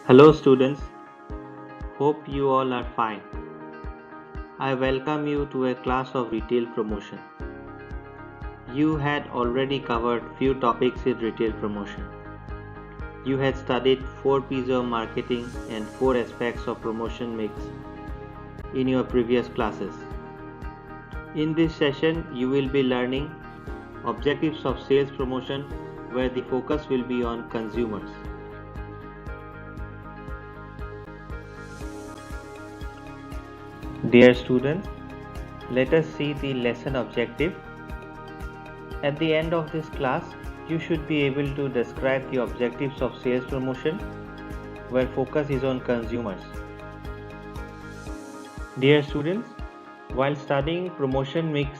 Hello students, hope you all are fine. I welcome you to a class of retail promotion. You had already covered few topics in retail promotion. You had studied 4 P's of marketing and 4 aspects of promotion mix in your previous classes. In this session, you will be learning objectives of sales promotion where the focus will be on consumers. Dear students, let us see the lesson objective. At the end of this class, you should be able to describe the objectives of sales promotion where focus is on consumers. Dear students, while studying promotion mix,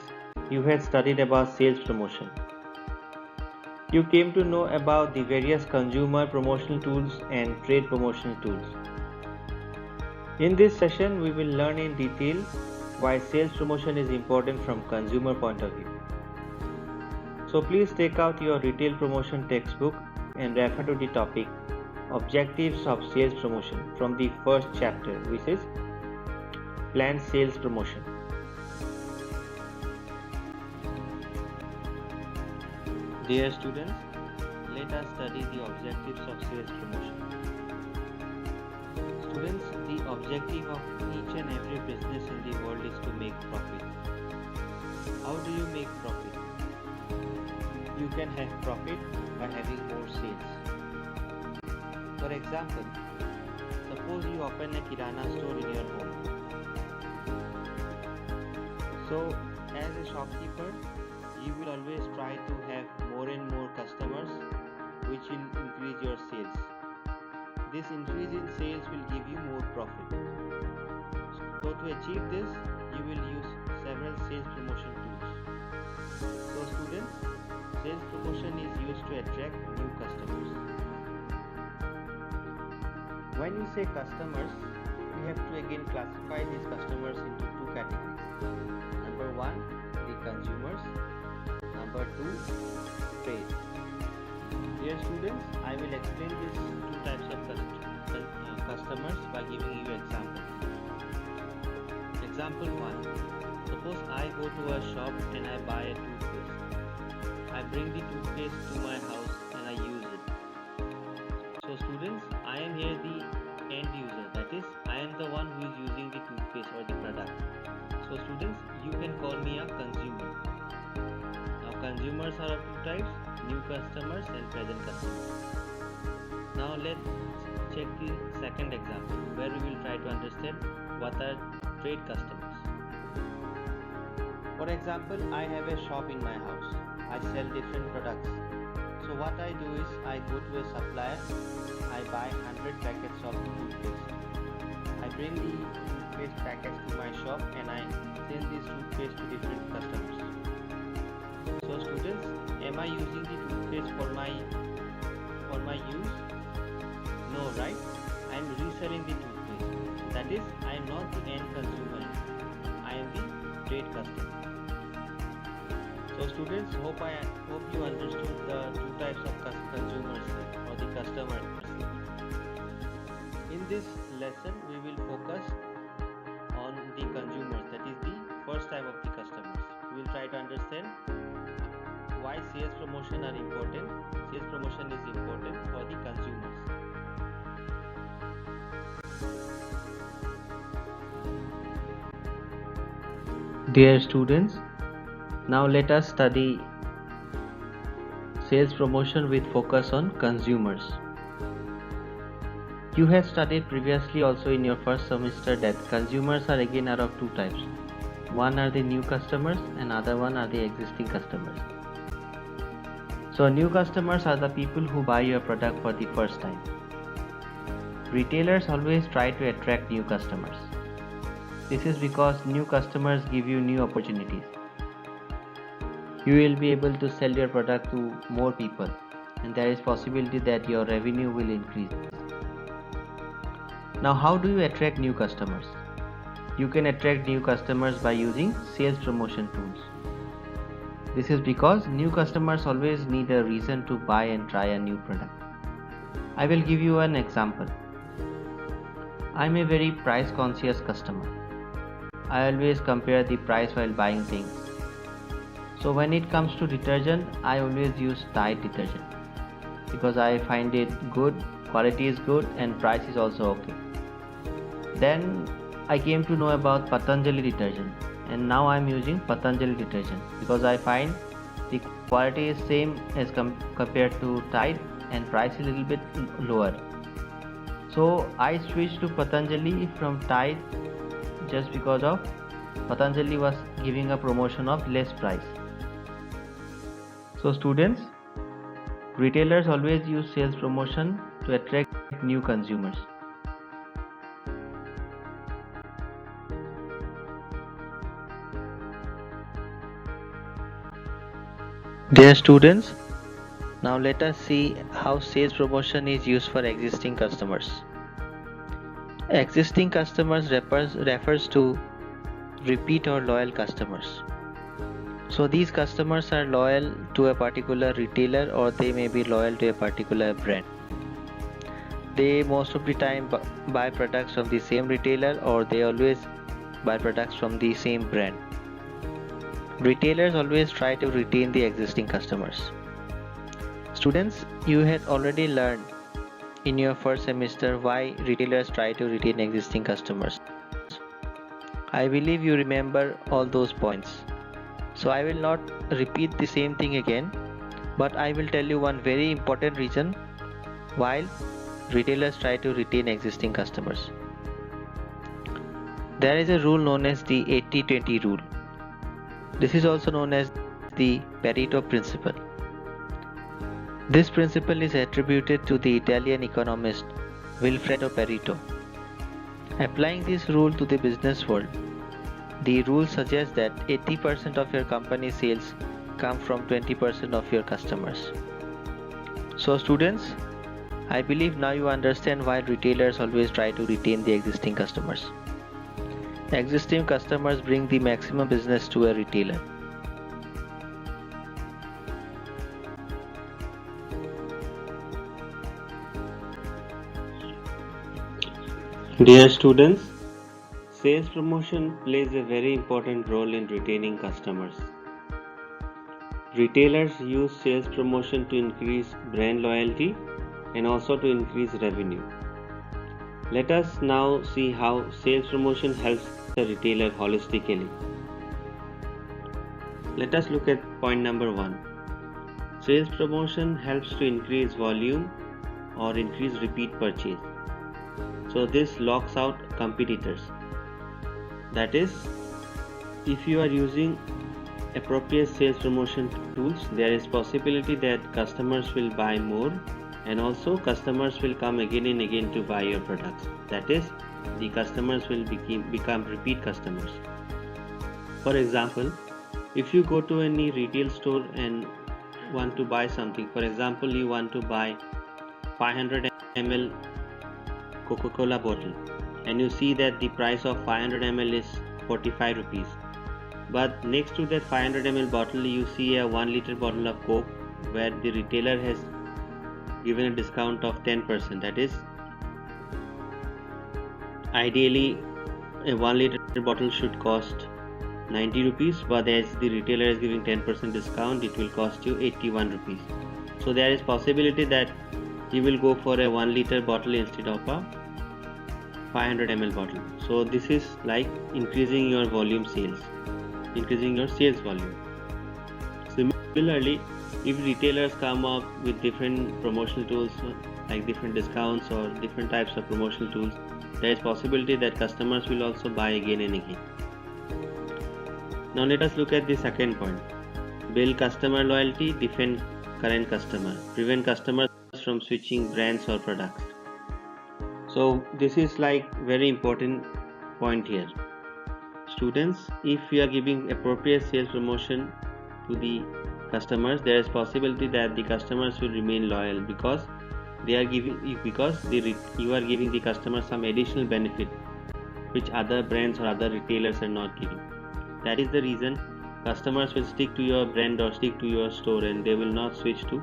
you had studied about sales promotion. You came to know about the various consumer promotional tools and trade promotional tools. In this session, we will learn in detail why sales promotion is important from consumer point of view. So please take out your retail promotion textbook and refer to the topic Objectives of Sales Promotion from the first chapter, which is Planned Sales Promotion. Dear students, let us study the objectives of sales promotion. Students, the objective of each and every business in the world is to make profit. How do you make profit? You can have profit by having more sales. For example, suppose you open a kirana store in your home. So, as a shopkeeper, you will always try to have more and more customers, which will increase your sales. This increase in sales will give you more profit. So to achieve this, you will use several sales promotion tools. So students, sales promotion is used to attract new customers. When we say customers, we have to again classify these customers into two categories. Number 1, the consumers. Number 2, trade. Dear students, I will explain these two types of customers by giving you examples. Example 1. Suppose I go to a shop and I buy a toothpaste. I bring the toothpaste to my house and I use it. So students, I am here the end user, that is, I am the one who is using the toothpaste or the product. So students, you can call me a consumer. Now consumers are of two types, new customers and present customers. Now let's check the second example where we will try to understand what are trade customers. For example, I have a shop in my house. I sell different products. So what I do is I go to a supplier, I buy 100 packets of toothpaste. I bring the toothpaste packets to my shop and I sell this toothpaste to different customers. So students, am I using the toothpaste for my use? No, right? I am reselling the toothpaste. That is, I am not the end consumer. I am the trade customer. So students, hope you understood the two types of consumers or the customers. In this lesson, we will focus on the consumers. That is the first type of the customers. We will try to understand why sales promotion are important. Sales promotion is important for the consumers. Dear students, now let us study sales promotion with focus on consumers. You have studied previously also in your first semester that consumers are of two types. One are the new customers and other one are the existing customers. So new customers are the people who buy your product for the first time. Retailers always try to attract new customers. This is because new customers give you new opportunities. You will be able to sell your product to more people and there is possibility that your revenue will increase. Now how do you attract new customers? You can attract new customers by using sales promotion tools. This is because new customers always need a reason to buy and try a new product. I will give you an example. I'm a very price conscious customer. I always compare the price while buying things. So when it comes to detergent, I always use Tide detergent because I find it good, quality is good, and price is also okay. Then I came to know about Patanjali detergent, and now I'm using Patanjali detergent because I find the quality is same as compared to Tide and price is a little bit lower. So I switched to Patanjali from Tide just because of Patanjali was giving a promotion of less price. So students, retailers always use sales promotion to attract new consumers. Dear students, now let us see how sales promotion is used for existing customers. Existing customers refers to repeat or loyal customers. So these customers are loyal to a particular retailer or they may be loyal to a particular brand. They most of the time buy products from the same retailer or they always buy products from the same brand. Retailers always try to retain the existing customers. Students, you had already learned in your first semester why retailers try to retain existing customers. I believe you remember all those points. So I will not repeat the same thing again, but I will tell you one very important reason why retailers try to retain existing customers. There is a rule known as the 80-20 rule. This is also known as the Pareto principle. This principle is attributed to the Italian economist Vilfredo Pareto. Applying this rule to the business world, the rule suggests that 80% of your company's sales come from 20% of your customers. So students, I believe now you understand why retailers always try to retain the existing customers. Existing customers bring the maximum business to a retailer. Dear students, sales promotion plays a very important role in retaining customers. Retailers use sales promotion to increase brand loyalty and also to increase revenue. Let us now see how sales promotion helps the retailer holistically. Let us look at point number 1. Sales promotion helps to increase volume or increase repeat purchase. So this locks out competitors. That is, if you are using appropriate sales promotion tools, there is possibility that customers will buy more and also customers will come again and again to buy your products. That is, the customers will become repeat customers. For example, if you go to any retail store and want to buy something, for example, you want to buy 500 ml Coca-Cola bottle and you see that the price of 500 ml is 45 rupees. But next to that 500 ml bottle you see a 1 liter bottle of Coke where the retailer has given a discount of 10%. That is, ideally a 1 liter bottle should cost 90 rupees, but as the retailer is giving 10% discount, it will cost you 81 rupees. So there is possibility that you will go for a 1 liter bottle instead of a 500 ml bottle. So this is like increasing your volume sales, increasing your sales volume. Similarly, if retailers come up with different promotional tools like different discounts or different types of promotional tools, there is possibility that customers will also buy again and again. Now let us look at the second point. Build customer loyalty, defend current customer, prevent customers from switching brands or products. So this is like very important point here. Students, if you are giving appropriate sales promotion to the customers, there is possibility that the customers will remain loyal because you are giving the customer some additional benefit which other brands or other retailers are not giving. That is the reason customers will stick to your brand or stick to your store and they will not switch to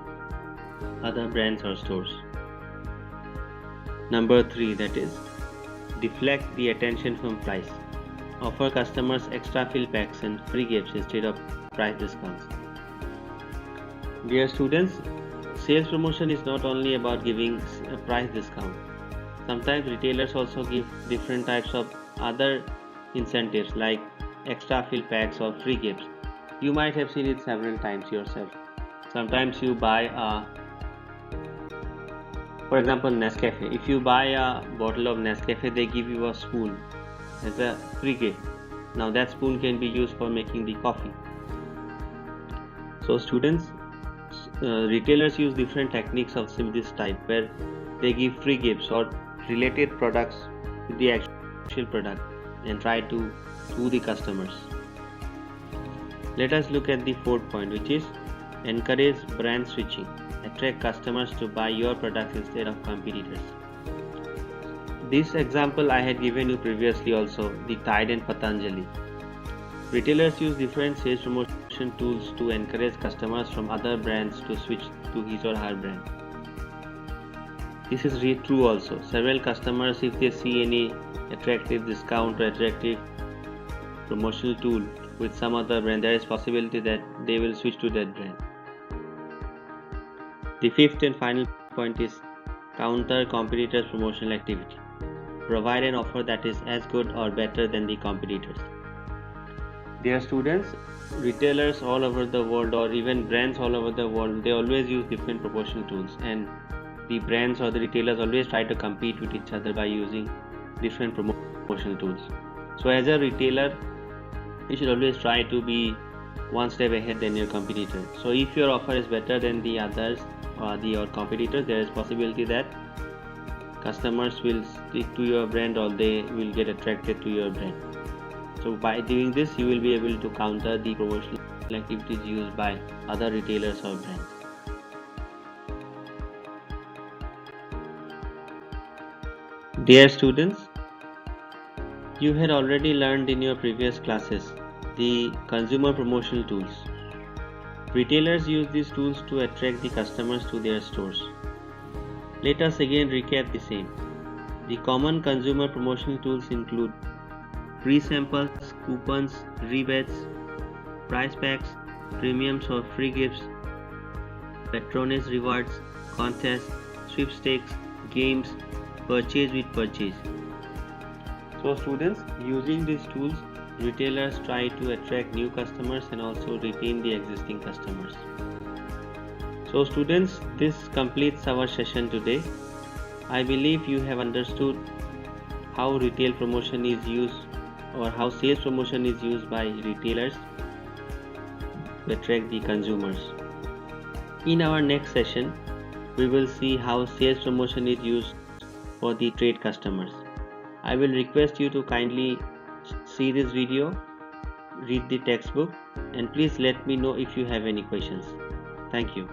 other brands or stores. Number 3, that is, deflect the attention from price. Offer customers extra fill packs and free gifts instead of price discounts. Dear students, sales promotion is not only about giving a price discount. Sometimes retailers also give different types of other incentives like extra fill packs or free gifts. You might have seen it several times yourself. Sometimes you buy for example, Nescafe. If you buy a bottle of Nescafe, they give you a spoon as a free gift. Now that spoon can be used for making the coffee. So students, retailers use different techniques of this type where they give free gifts or related products with the actual product and try to woo the customers. Let us look at the fourth point, which is encourage brand switching. Attract customers to buy your products instead of competitors. This example I had given you previously also, the Tide and Patanjali. Retailers use different sales promotion tools to encourage customers from other brands to switch to his or her brand. This is really true also. Several customers, if they see any attractive discount or attractive promotional tool with some other brand, there is possibility that they will switch to that brand. The fifth and final point is counter competitors' promotional activity. Provide an offer that is as good or better than the competitors. Dear students, retailers all over the world or even brands all over the world, they always use different promotional tools, and the brands or the retailers always try to compete with each other by using different promotional tools. So as a retailer, you should always try to be one step ahead than your competitor. So if your offer is better than the others or your competitors, there is possibility that customers will stick to your brand or they will get attracted to your brand. So by doing this, you will be able to counter the promotional activities used by other retailers or brands. Dear students, you had already learned in your previous classes the consumer promotional tools. Retailers use these tools to attract the customers to their stores. Let us again recap the same. The common consumer promotional tools include free samples, coupons, rebates, price packs, premiums or free gifts, patronage rewards, contests, sweepstakes, games, purchase with purchase. So students, using these tools, retailers try to attract new customers and also retain the existing customers. So students, this completes our session today. I believe you have understood how retail promotion is used or how sales promotion is used by retailers to attract the consumers. In our next session, we will see how sales promotion is used for the trade customers. I will request you to kindly see this video, read the textbook, and please let me know if you have any questions. Thank you.